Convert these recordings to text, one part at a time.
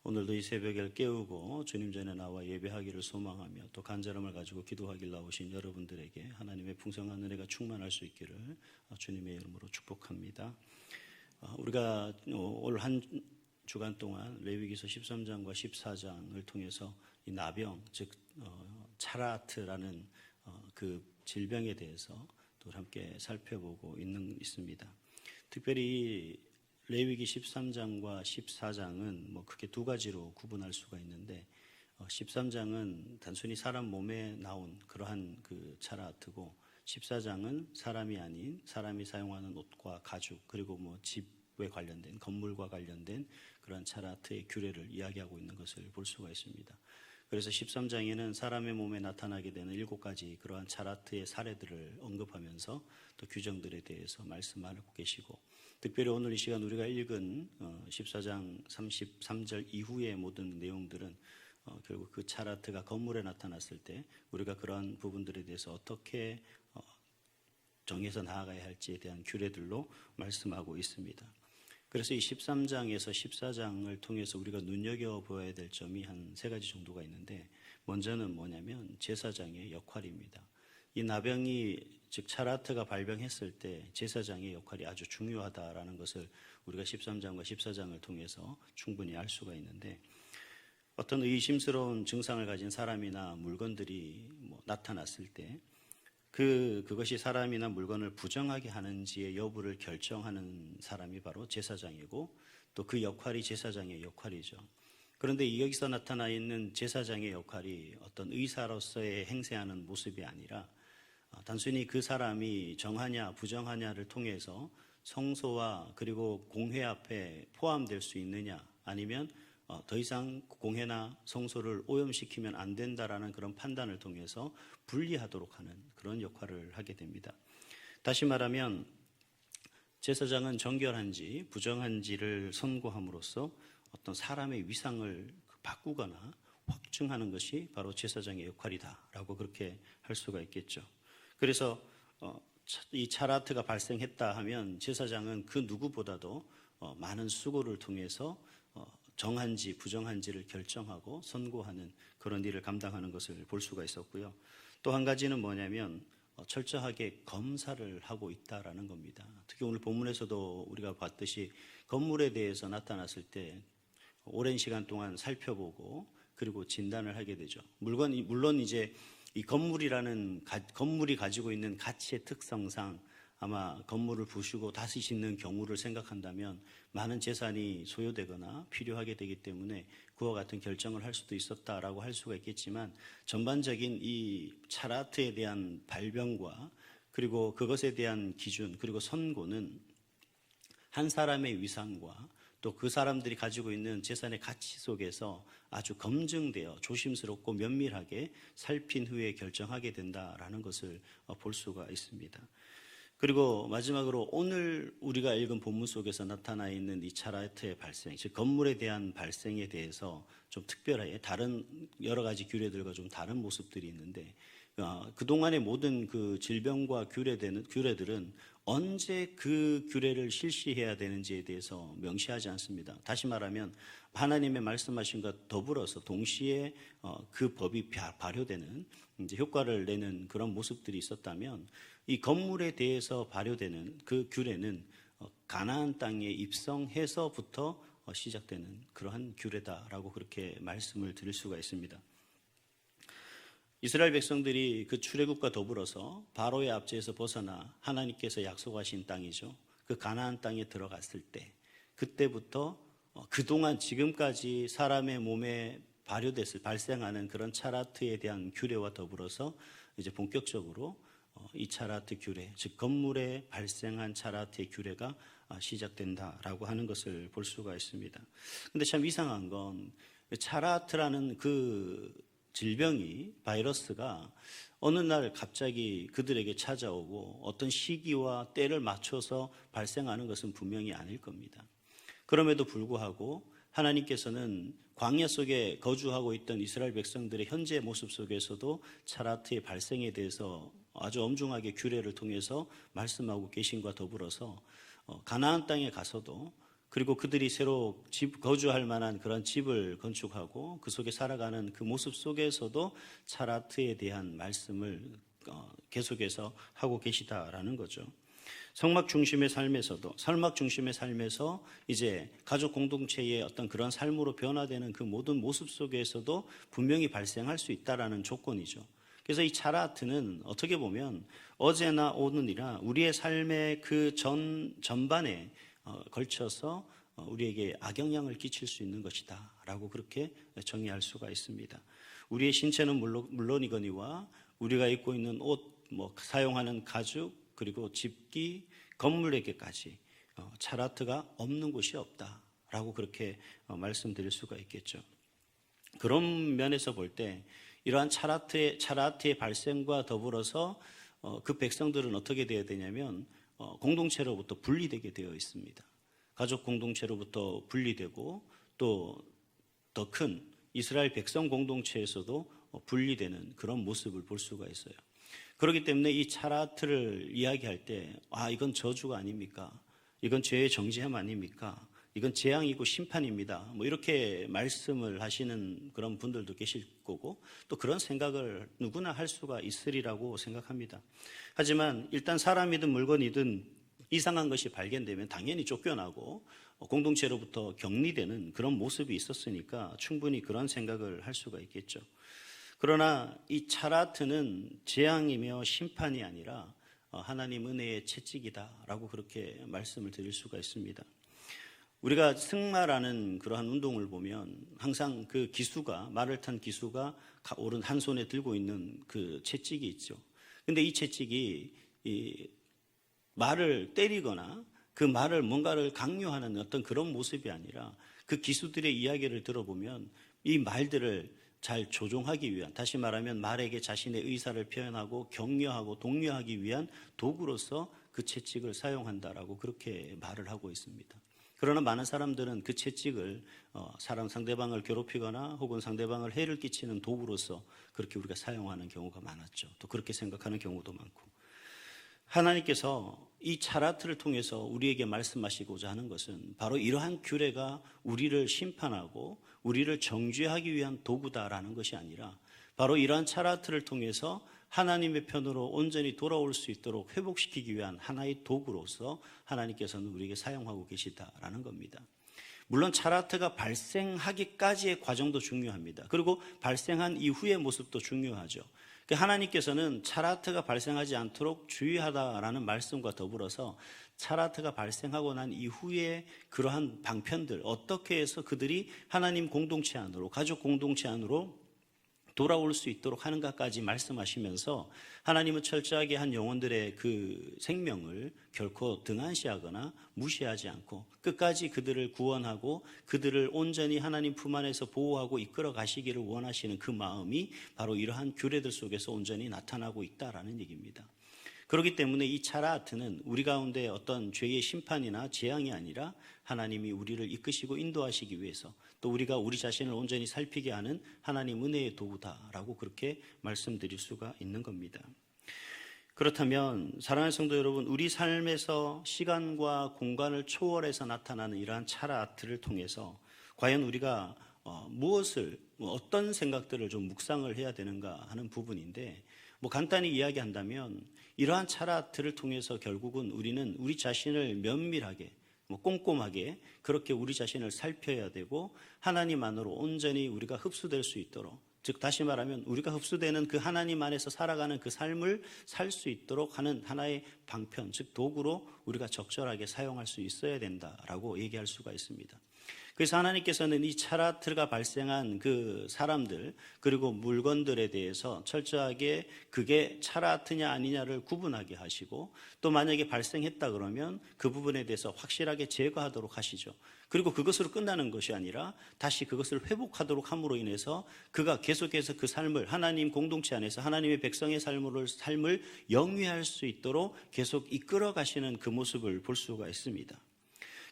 오늘도 이 새벽을 깨우고 주님 전에 나와 예배하기를 소망하며 또 간절함을 가지고 기도하길 나오신 여러분들에게 하나님의 풍성한 은혜가 충만할 수 있기를 주님의 이름으로 축복합니다. 우리가 올 한 주간 동안 레위기서 13장과 14장을 통해서 이 나병, 즉 차라트라는 그 질병에 대해서 또 함께 살펴보고 있습니다. 특별히 레위기 13장과 14장은 크게 두 가지로 구분할 수가 있는데 13장은 단순히 사람 몸에 나온 그러한 그 차라트고 14장은 사람이 아닌 사람이 사용하는 옷과 가죽 그리고 집에 관련된 건물과 관련된 그러한 차라트의 규례를 이야기하고 있는 것을 볼 수가 있습니다. 그래서 13장에는 사람의 몸에 나타나게 되는 7가지 그러한 차라트의 사례들을 언급하면서 또 규정들에 대해서 말씀하고 계시고 특별히 오늘 이 시간 우리가 읽은 14장 33절 이후의 모든 내용들은 결국 그 차라트가 건물에 나타났을 때 우리가 그러한 부분들에 대해서 어떻게 정해서 나아가야 할지에 대한 규례들로 말씀하고 있습니다. 그래서 이 13장에서 14장을 통해서 우리가 눈여겨보아야 될 점이 한 3가지 정도가 있는데 먼저는 뭐냐면 제사장의 역할입니다. 이 나병이 즉 차라트가 발병했을 때 제사장의 역할이 아주 중요하다라는 것을 우리가 13장과 14장을 통해서 충분히 알 수가 있는데 어떤 의심스러운 증상을 가진 사람이나 물건들이 나타났을 때 그것이 사람이나 물건을 부정하게 하는지의 여부를 결정하는 사람이 바로 제사장이고 또 그 역할이 제사장의 역할이죠. 그런데 여기서 나타나 있는 제사장의 역할이 어떤 의사로서의 행세하는 모습이 아니라 단순히 그 사람이 정하냐 부정하냐를 통해서 성소와 그리고 공회 앞에 포함될 수 있느냐 아니면 더 이상 공회나 성소를 오염시키면 안 된다라는 그런 판단을 통해서 분리하도록 하는 그런 역할을 하게 됩니다. 다시 말하면 제사장은 정결한지 부정한지를 선고함으로써 어떤 사람의 위상을 바꾸거나 확증하는 것이 바로 제사장의 역할이다라고 그렇게 할 수가 있겠죠. 그래서 이 차라트가 발생했다 하면 제사장은 그 누구보다도 많은 수고를 통해서 정한지 부정한지를 결정하고 선고하는 그런 일을 감당하는 것을 볼 수가 있었고요. 또 한 가지는 뭐냐면 철저하게 검사를 하고 있다라는 겁니다. 특히 오늘 본문에서도 우리가 봤듯이 건물에 대해서 나타났을 때 오랜 시간 동안 살펴보고 그리고 진단을 하게 되죠. 물론 이제 이 건물이 가지고 있는 가치의 특성상 아마 건물을 부수고 다시 짓는 경우를 생각한다면 많은 재산이 소요되거나 필요하게 되기 때문에 그와 같은 결정을 할 수도 있었다라고 할 수가 있겠지만 전반적인 이 차라트에 대한 발병과 그리고 그것에 대한 기준 그리고 선고는 한 사람의 위상과 또 그 사람들이 가지고 있는 재산의 가치 속에서 아주 검증되어 조심스럽고 면밀하게 살핀 후에 결정하게 된다라는 것을 볼 수가 있습니다. 그리고 마지막으로 오늘 우리가 읽은 본문 속에서 나타나 있는 이 차라트의 발생, 즉 건물에 대한 발생에 대해서 좀 특별하게 다른 여러 가지 규례들과 좀 다른 모습들이 있는데 그동안의 모든 그 질병과 규례들은 언제 그 규례를 실시해야 되는지에 대해서 명시하지 않습니다. 다시 말하면 하나님의 말씀하신 것 더불어서 동시에 그 법이 발효되는 이제 효과를 내는 그런 모습들이 있었다면 이 건물에 대해서 발효되는 그 규례는 가나안 땅에 입성해서부터 시작되는 그러한 규례다라고 그렇게 말씀을 드릴 수가 있습니다. 이스라엘 백성들이 그 출애굽과 더불어서 바로의 압제에서 벗어나 하나님께서 약속하신 땅이죠. 그 가나안 땅에 들어갔을 때 그때부터 그동안 지금까지 사람의 몸에 발생하는 그런 차라트에 대한 규례와 더불어서 이제 본격적으로 이 차라트 규례, 즉 건물에 발생한 차라트의 규례가 시작된다라고 하는 것을 볼 수가 있습니다. 근데 참 이상한 건 차라트라는 그 질병이 바이러스가 어느 날 갑자기 그들에게 찾아오고 어떤 시기와 때를 맞춰서 발생하는 것은 분명히 아닐 겁니다. 그럼에도 불구하고 하나님께서는 광야 속에 거주하고 있던 이스라엘 백성들의 현재 모습 속에서도 차라트의 발생에 대해서 아주 엄중하게 규례를 통해서 말씀하고 계신과 더불어서 가나안 땅에 가서도 그리고 그들이 새로 거주할 만한 그런 집을 건축하고 그 속에 살아가는 그 모습 속에서도 차라트에 대한 말씀을 계속해서 하고 계시다라는 거죠. 성막 중심의 삶에서 이제 가족 공동체의 어떤 그런 삶으로 변화되는 그 모든 모습 속에서도 분명히 발생할 수 있다라는 조건이죠. 그래서 이 차라트는 어떻게 보면 어제나 오늘이나 우리의 삶의 그 전반에 걸쳐서 우리에게 악영향을 끼칠 수 있는 것이다 라고 그렇게 정의할 수가 있습니다. 우리의 신체는 물론이거니와 우리가 입고 있는 옷, 사용하는 가죽, 그리고 집기, 건물에게까지 차라트가 없는 곳이 없다라고 그렇게 말씀드릴 수가 있겠죠. 그런 면에서 볼 때 이러한 차라트의 발생과 더불어서 그 백성들은 어떻게 되어야 되냐면 공동체로부터 분리되게 되어 있습니다. 가족 공동체로부터 분리되고 또 더 큰 이스라엘 백성 공동체에서도 분리되는 그런 모습을 볼 수가 있어요. 그렇기 때문에 이 차라트를 이야기할 때 이건 저주가 아닙니까? 이건 죄의 정죄함 아닙니까? 이건 재앙이고 심판입니다. 이렇게 말씀을 하시는 그런 분들도 계실 거고 또 그런 생각을 누구나 할 수가 있으리라고 생각합니다. 하지만 일단 사람이든 물건이든 이상한 것이 발견되면 당연히 쫓겨나고 공동체로부터 격리되는 그런 모습이 있었으니까 충분히 그런 생각을 할 수가 있겠죠. 그러나 이 차라트는 재앙이며 심판이 아니라 하나님 은혜의 채찍이다라고 그렇게 말씀을 드릴 수가 있습니다. 우리가 승마라는 그러한 운동을 보면 항상 그 말을 탄 기수가 오른 한 손에 들고 있는 그 채찍이 있죠. 근데 이 채찍이 이 말을 때리거나 그 말을 뭔가를 강요하는 어떤 그런 모습이 아니라 그 기수들의 이야기를 들어보면 이 말들을 잘 조종하기 위한, 다시 말하면 말에게 자신의 의사를 표현하고 격려하고 독려하기 위한 도구로서 그 채찍을 사용한다라고 그렇게 말을 하고 있습니다. 그러나 많은 사람들은 그 채찍을 상대방을 괴롭히거나 혹은 상대방을 해를 끼치는 도구로서 그렇게 우리가 사용하는 경우가 많았죠. 또 그렇게 생각하는 경우도 많고, 하나님께서 이 차라트를 통해서 우리에게 말씀하시고자 하는 것은 바로 이러한 규례가 우리를 심판하고 우리를 정죄하기 위한 도구다라는 것이 아니라 바로 이러한 차라트를 통해서 하나님의 편으로 온전히 돌아올 수 있도록 회복시키기 위한 하나의 도구로서 하나님께서는 우리에게 사용하고 계시다라는 겁니다. 물론 차라트가 발생하기까지의 과정도 중요합니다. 그리고 발생한 이후의 모습도 중요하죠. 하나님께서는 차라트가 발생하지 않도록 주의하다라는 말씀과 더불어서 차라트가 발생하고 난 이후에 그러한 방편들, 어떻게 해서 그들이 하나님 공동체 안으로, 가족 공동체 안으로 돌아올 수 있도록 하는가까지 말씀하시면서 하나님은 철저하게 한 영혼들의 그 생명을 결코 등한시하거나 무시하지 않고 끝까지 그들을 구원하고 그들을 온전히 하나님 품 안에서 보호하고 이끌어 가시기를 원하시는 그 마음이 바로 이러한 규례들 속에서 온전히 나타나고 있다라는 얘기입니다. 그렇기 때문에 이 차라트는 우리 가운데 어떤 죄의 심판이나 재앙이 아니라 하나님이 우리를 이끄시고 인도하시기 위해서 또 우리가 우리 자신을 온전히 살피게 하는 하나님 은혜의 도구다라고 그렇게 말씀드릴 수가 있는 겁니다. 그렇다면 사랑하는 성도 여러분, 우리 삶에서 시간과 공간을 초월해서 나타나는 이러한 차라트를 통해서 과연 우리가 어떤 생각들을 좀 묵상을 해야 되는가 하는 부분인데, 간단히 이야기한다면 이러한 차라트를 통해서 결국은 우리는 우리 자신을 면밀하게 꼼꼼하게 그렇게 우리 자신을 살펴야 되고 하나님 안으로 온전히 우리가 흡수될 수 있도록, 즉 다시 말하면 우리가 흡수되는 그 하나님 안에서 살아가는 그 삶을 살 수 있도록 하는 하나의 방편, 즉 도구로 우리가 적절하게 사용할 수 있어야 된다라고 얘기할 수가 있습니다. 그래서 하나님께서는 이 차라트가 발생한 그 사람들 그리고 물건들에 대해서 철저하게 그게 차라트냐 아니냐를 구분하게 하시고, 또 만약에 발생했다 그러면 그 부분에 대해서 확실하게 제거하도록 하시죠. 그리고 그것으로 끝나는 것이 아니라 다시 그것을 회복하도록 함으로 인해서 그가 계속해서 그 삶을 하나님 공동체 안에서 하나님의 백성의 삶을 영위할 수 있도록 계속 이끌어 가시는 그 모습을 볼 수가 있습니다.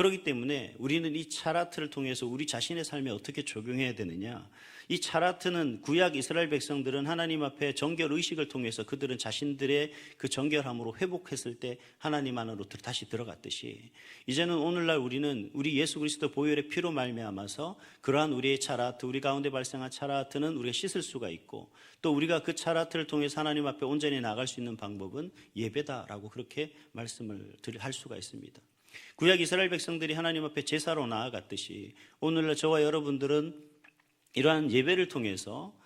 그렇기 때문에 우리는 이 차라트를 통해서 우리 자신의 삶에 어떻게 적용해야 되느냐. 이 차라트는 구약 이스라엘 백성들은 하나님 앞에 정결 의식을 통해서 그들은 자신들의 그 정결함으로 회복했을 때 하나님 안으로 다시 들어갔듯이 이제는 오늘날 우리는 우리 예수 그리스도 보혈의 피로 말미암아서 그러한 우리의 차라트, 우리 가운데 발생한 차라트는 우리가 씻을 수가 있고 또 우리가 그 차라트를 통해서 하나님 앞에 온전히 나갈 수 있는 방법은 예배다라고 그렇게 말씀을 할 수가 있습니다. 구약 이스라엘 백성들이 하나님 앞에 제사로 나아갔듯이 오늘날 저와 여러분들은 이러한 예배를 통해서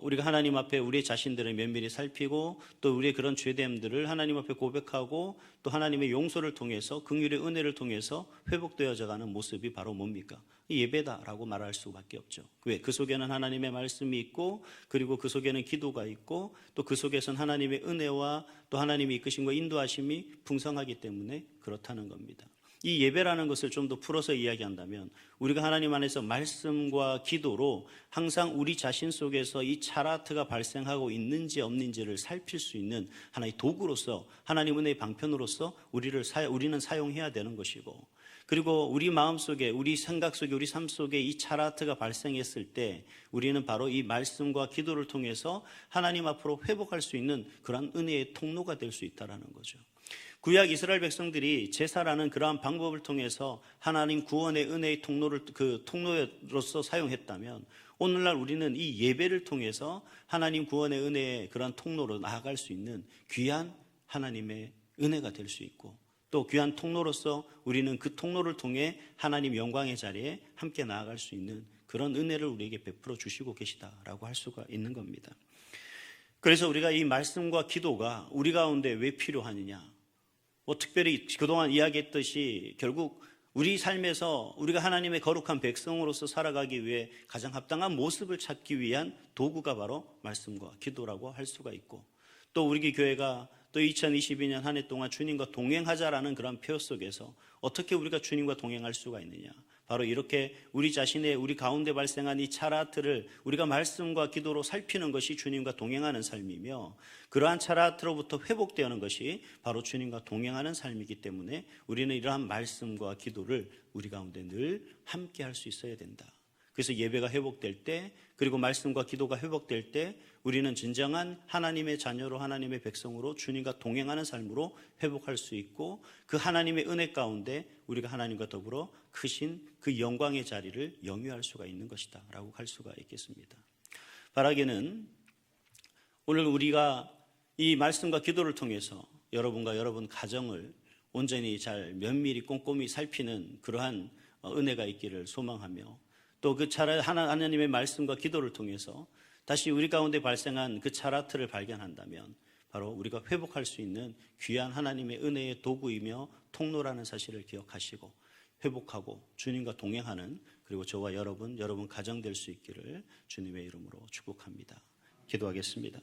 우리가 하나님 앞에 우리 자신들을 면밀히 살피고 또 우리의 그런 죄됨들을 하나님 앞에 고백하고 또 하나님의 용서를 통해서 긍휼의 은혜를 통해서 회복되어져 가는 모습이 바로 뭡니까? 예배다라고 말할 수밖에 없죠. 왜? 그 속에는 하나님의 말씀이 있고 그리고 그 속에는 기도가 있고 또 그 속에서는 하나님의 은혜와 또 하나님의 이끄심과 인도하심이 풍성하기 때문에 그렇다는 겁니다. 이 예배라는 것을 좀 더 풀어서 이야기한다면 우리가 하나님 안에서 말씀과 기도로 항상 우리 자신 속에서 이 차라트가 발생하고 있는지 없는지를 살필 수 있는 하나의 도구로서 하나님 은혜의 방편으로서 우리는 사용해야 되는 것이고 그리고 우리 마음속에 우리 생각 속에 우리 삶 속에 이 차라트가 발생했을 때 우리는 바로 이 말씀과 기도를 통해서 하나님 앞으로 회복할 수 있는 그런 은혜의 통로가 될 수 있다는 거죠. 구약 이스라엘 백성들이 제사라는 그러한 방법을 통해서 하나님 구원의 은혜의 통로를 그 통로로서 사용했다면 오늘날 우리는 이 예배를 통해서 하나님 구원의 은혜의 그러한 통로로 나아갈 수 있는 귀한 하나님의 은혜가 될 수 있고 또 귀한 통로로서 우리는 그 통로를 통해 하나님 영광의 자리에 함께 나아갈 수 있는 그런 은혜를 우리에게 베풀어 주시고 계시다라고 할 수가 있는 겁니다. 그래서 우리가 이 말씀과 기도가 우리 가운데 왜 필요하느냐? 특별히 그동안 이야기했듯이 결국 우리 삶에서 우리가 하나님의 거룩한 백성으로서 살아가기 위해 가장 합당한 모습을 찾기 위한 도구가 바로 말씀과 기도라고 할 수가 있고 또 우리 교회가 또 2022년 한 해 동안 주님과 동행하자라는 그런 표어 속에서 어떻게 우리가 주님과 동행할 수가 있느냐. 바로 이렇게 우리 자신의 우리 가운데 발생한 이 차라트를 우리가 말씀과 기도로 살피는 것이 주님과 동행하는 삶이며 그러한 차라트로부터 회복되는 것이 바로 주님과 동행하는 삶이기 때문에 우리는 이러한 말씀과 기도를 우리 가운데 늘 함께 할 수 있어야 된다. 그래서 예배가 회복될 때 그리고 말씀과 기도가 회복될 때 우리는 진정한 하나님의 자녀로 하나님의 백성으로 주님과 동행하는 삶으로 회복할 수 있고 그 하나님의 은혜 가운데 우리가 하나님과 더불어 크신 그 영광의 자리를 영위할 수가 있는 것이다 라고 할 수가 있겠습니다. 바라기는 오늘 우리가 이 말씀과 기도를 통해서 여러분과 여러분 가정을 온전히 잘 면밀히 꼼꼼히 살피는 그러한 은혜가 있기를 소망하며 또 그 하나님의 말씀과 기도를 통해서 다시 우리 가운데 발생한 그 차라트를 발견한다면 바로 우리가 회복할 수 있는 귀한 하나님의 은혜의 도구이며 통로라는 사실을 기억하시고 회복하고 주님과 동행하는 그리고 저와 여러분 가정 될 수 있기를 주님의 이름으로 축복합니다. 기도하겠습니다.